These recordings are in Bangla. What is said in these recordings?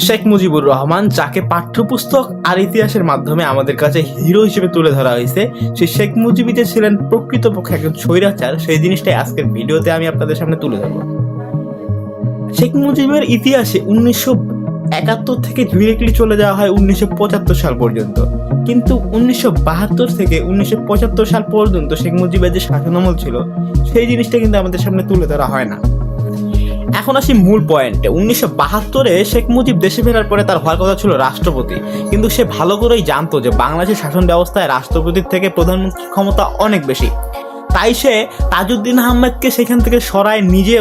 শেখ মুজিবুর রহমান, যাকে পাঠ্যপুস্তক আর ইতিহাসের মাধ্যমে আমাদের কাছে হিরো হিসেবে তুলে ধরা হয়েছে, সেই শেখ মুজিবই যে ছিলেন প্রকৃতপক্ষে একজন স্বৈরাচার, সেই জিনিসটাই আজকের ভিডিওতে আমি আপনাদের সামনে তুলে ধরব। শেখ মুজিবের ইতিহাসে 1971 থেকে ডিরেক্টলি চলে যাওয়া হয় 1975 সাল পর্যন্ত, কিন্তু 1972 থেকে 1975 সাল পর্যন্ত শেখ মুজিবের যে শাসনামল ছিল সেই জিনিসটা কিন্তু আমাদের সামনে তুলে ধরা হয় না। এখন আসি মূল পয়েন্টে। 1972-এ শেখ মুজিব দেশে ফেরার পরে তার হওয়ার কথা ছিল রাষ্ট্রপতি, কিন্তু সে ভালো করেই জানতো যে বাংলাদেশের শাসন ব্যবস্থায় রাষ্ট্রপতির থেকে প্রধানমন্ত্রীর ক্ষমতা অনেক বেশি। তাই সে তাজউদ্দিন আহমেদকে সেখান থেকে সরায় নিজে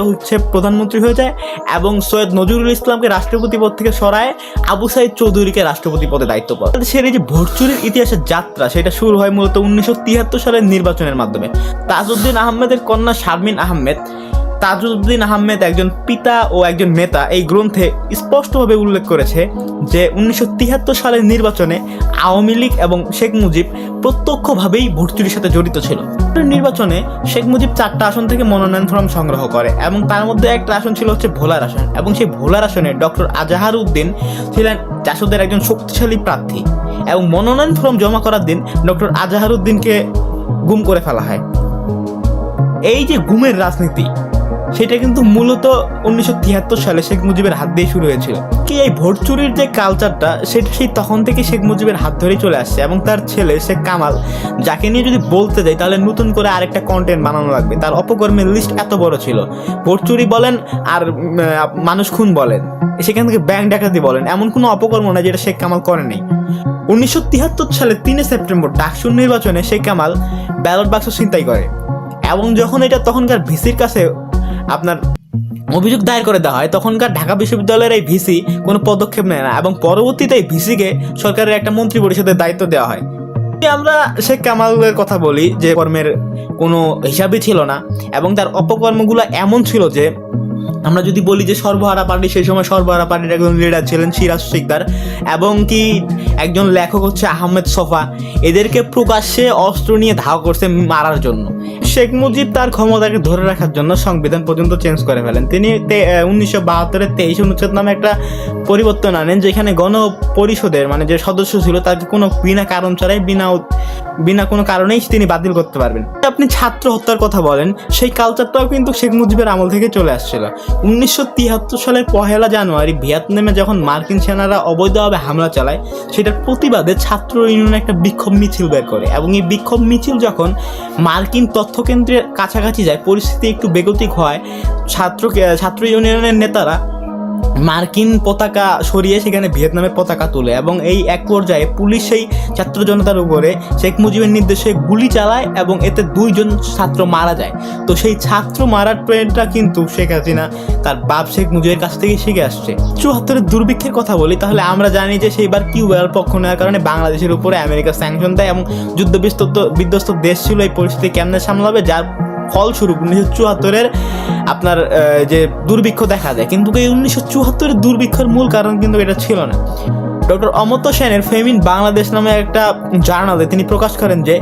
প্রধানমন্ত্রী হয়ে যায় এবং সৈয়দ নজরুল ইসলামকে রাষ্ট্রপতি পদ থেকে সরায় আবু সাইদ চৌধুরীকে রাষ্ট্রপতি পদে দায়িত্ব পায়। সে এই যে ভোট চুরির ইতিহাসের যাত্রা, সেটা শুরু হয় মূলত 1973 সালের নির্বাচনের মাধ্যমে। তাজউদ্দিন আহমেদের কন্যা শারমিন আহমেদ, তাজউদ্দিন আহমেদ একজন পিতা ও একজন নেতা, এই গ্রন্থে স্পষ্টভাবে উল্লেখ করেছে যে 1973 সালের নির্বাচনে আওয়ামী লীগ এবং শেখ মুজিব প্রত্যক্ষভাবেই ভোট চুরির সাথে জড়িত ছিল। নির্বাচনে শেখ মুজিব 4টা আসন থেকে মনোনয়ন ফর্ম সংগ্রহ করে এবং তার মধ্যে একটা আসন ছিল ভোলার আসন, এবং সেই ভোলার আসনে ডক্টর আজাহার উদ্দিন ছিলেন জাসদের একজন শক্তিশালী প্রার্থী, এবং মনোনয়ন ফর্ম জমা করার দিন ডক্টর আজাহার উদ্দিনকে গুম করে ফেলা হয়। এই যে গুমের রাজনীতি, সেটা কিন্তু মূলত 1973 সালে শেখ মুজিবের হাত দিয়ে শুরু হয়েছিল। কি এই ভোট চুরির যে কালচারটা, সেটা সেই তখন থেকে শেখ মুজিবের হাত ধরেই চলে আসছে, এবং তার ছেলে শেখ কামাল, যাকে নিয়ে যদি বলতে যাই তাহলে নতুন করে আরেকটা কন্টেন্ট বানানো লাগবে। তার অপকর্মের লিস্ট এত বড় ছিল, ভোট চুরি বলেন আর মানুষ খুন বলেন, সেখান থেকে ব্যাংক ডাকাতি বলেন, এমন কোনো অপকর্ম না যেটা শেখ কামাল করে নেই। 1973 সালে 3 সেপ্টেম্বর ডাকসুর নির্বাচনে শেখ কামাল ব্যালট বাক্স ছিনতাই করে, এবং যখন এটা তখনকার ভিসির কাছে আপনার অভিযোগ দায়ের করে দেওয়া হয়, তখনকার ঢাকা বিশ্ববিদ্যালয়ের এই ভিসি কোনো পদক্ষেপ নেয় না, এবং পরবর্তীতে এই ভিসিকে সরকারের একটা মন্ত্রী পরিষদের দায়িত্ব দেওয়া হয়। আমরা শেখ কামালের কথা বলি, যে কর্মের কোনো হিসাবই ছিল না, এবং তার অপকর্মগুলো এমন ছিল যে আমরা যদি বলি যে সর্বহারা পার্টি, সেই সময় সর্বহারা পার্টির একজন লিডার ছিলেন সিরাজ শিকদার, এবং কি একজন লেখক আহমেদ সফা, এদেরকে প্রকাশ্যে অস্ত্র নিয়ে ধাওয়া করছে মারার জন্য। শেখ মুজিব তার ক্ষমতাকে ধরে রাখার জন্য সংবিধান পর্যন্ত চেঞ্জ করে ফেলেন। তিনি 1972-এর 23 অনুচ্ছেদ নামে একটা পরিবর্তন আনেন, যেখানে গণপরিষদের মানে যে সদস্য ছিল তাকে কোনো বিনা কারণ ছাড়াই বিনা কোনো কারণেই তিনি বাতিল করতে পারবেন। আপনি ছাত্র হত্যার কথা বলেন, সেই কালচারটাও কিন্তু শেখ মুজিবের আমল থেকে চলে আসছিল। 1973 সালের 1 জানুয়ারি ভিয়েতনামে যখন মার্কিন সেনারা অবৈধভাবে হামলা চালায়, সেটার প্রতিবাদে ছাত্র ইউনিয়ন একটা বিক্ষোভ মিছিল বের করে, এবং এই বিক্ষোভ মিছিল যখন মার্কিন তথ্য কেন্দ্রের কাছাকাছি যায়, পরিস্থিতি একটু বেগতিক হয়। ছাত্র ইউনিয়নের নেতারা মার্কিন পতাকা সরিয়ে সেখানে ভিয়েতনামের পতাকা তোলে, এবং এই এক পর্যায়ে পুলিশ সেই ছাত্র জনতার উপরে শেখ মুজিবের নির্দেশে গুলি চালায়, এবং এতে 2 জন ছাত্র মারা যায়। তো সেই ছাত্র মারার ট্রেন্ডটা কিন্তু শেখ হাসিনা তার বাপ শেখ মুজিবের কাছ থেকে শিখে আসছে। 74-এর দুর্ভিক্ষের কথা বলি, তাহলে আমরা জানি যে সেইবার কিউবার পক্ষ নেওয়ার কারণে বাংলাদেশের উপরে আমেরিকা স্যাংশন দেয়, এবং যুদ্ধ বিধ্বস্ত দেশ ছিল, এই পরিস্থিতি কেমনে সামলাবে, যার ফলস্বরূপ 1974-এর আপনার যে দুর্ভিক্ষ দেখা যায়। কিন্তু এই 1974-এর দুর্ভিক্ষের মূল কারণ কিন্তু এটা ছিল না। ডক্টর অমর্ত্য সেনের ফেমিন বাংলাদেশ নামে একটা জার্নালে তিনি প্রকাশ করেন যে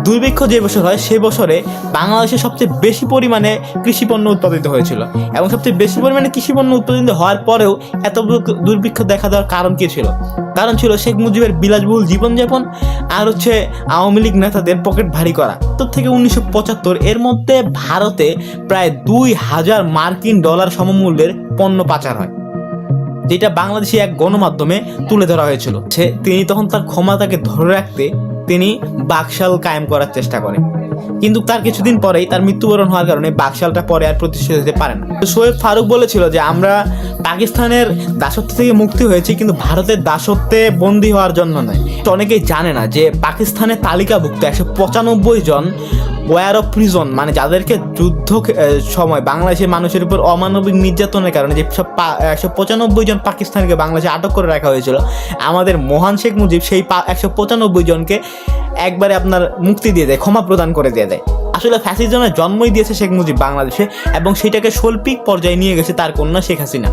দুর্ভিক্ষ যে বছর হয়, সে বছরে বাংলাদেশে সবচেয়ে বেশি পরিমাণে কৃষিপণ্য উৎপাদিত হয়েছিল, এবং সবচেয়ে বেশি পরিমাণে কৃষিপণ্য উৎপাদিত হওয়ার পরেও এত দুর্ভিক্ষ দেখা দেওয়ার কারণ কী ছিল? কারণ ছিল শেখ মুজিবের বিলাসবহুল জীবনযাপন, আর আওয়ামী লীগ নেতাদের পকেট ভারী করা। তো থেকে 1975 এর মধ্যে ভারতে প্রায় 2000 মার্কিন ডলার সমমূল্যের পণ্য পাচার হয়, যেটা বাংলাদেশি এক গণমাধ্যমে তুলে ধরা হয়েছিল। তিনি তখন তার ক্ষমতাকে ধরে রাখতে তিনি বাকশাল কায়েম করার চেষ্টা করেন, কিন্তু তার কিছুদিন পরেই তার মৃত্যুবরণ হওয়ার কারণে বাকশালটা পরে আর প্রতিষ্ঠিত হতে পারে না। শোয়েব ফারুক বলেছিল যে আমরা পাকিস্তানের দাসত্ব থেকে মুক্তি হয়েছি, কিন্তু ভারতের দাসত্বে বন্দী হওয়ার জন্য নয়। অনেকেই জানে না যে পাকিস্তানের তালিকাভুক্ত 195 জন ওয়ার অফ প্রিজন, মানে যাদেরকে যুদ্ধ সময় বাংলাদেশের মানুষের উপর অমানবিক নির্যাতনের কারণে যে সব 195 জন পাকিস্তানিকে বাংলাদেশে আটক করে রাখা হয়েছিল, আমাদের মহান শেখ মুজিব সেই 195 জনকে একবারে আপনার মুক্তি দিয়ে দেয়, ক্ষমা প্রদান করে দিয়ে দেয়। আসলে ফ্যাসিজমের জন্মই দিয়েছে শেখ মুজিব বাংলাদেশে, এবং সেটাকে শৈল্পিক পর্যায়ে নিয়ে গেছে তার কন্যা শেখ হাসিনা।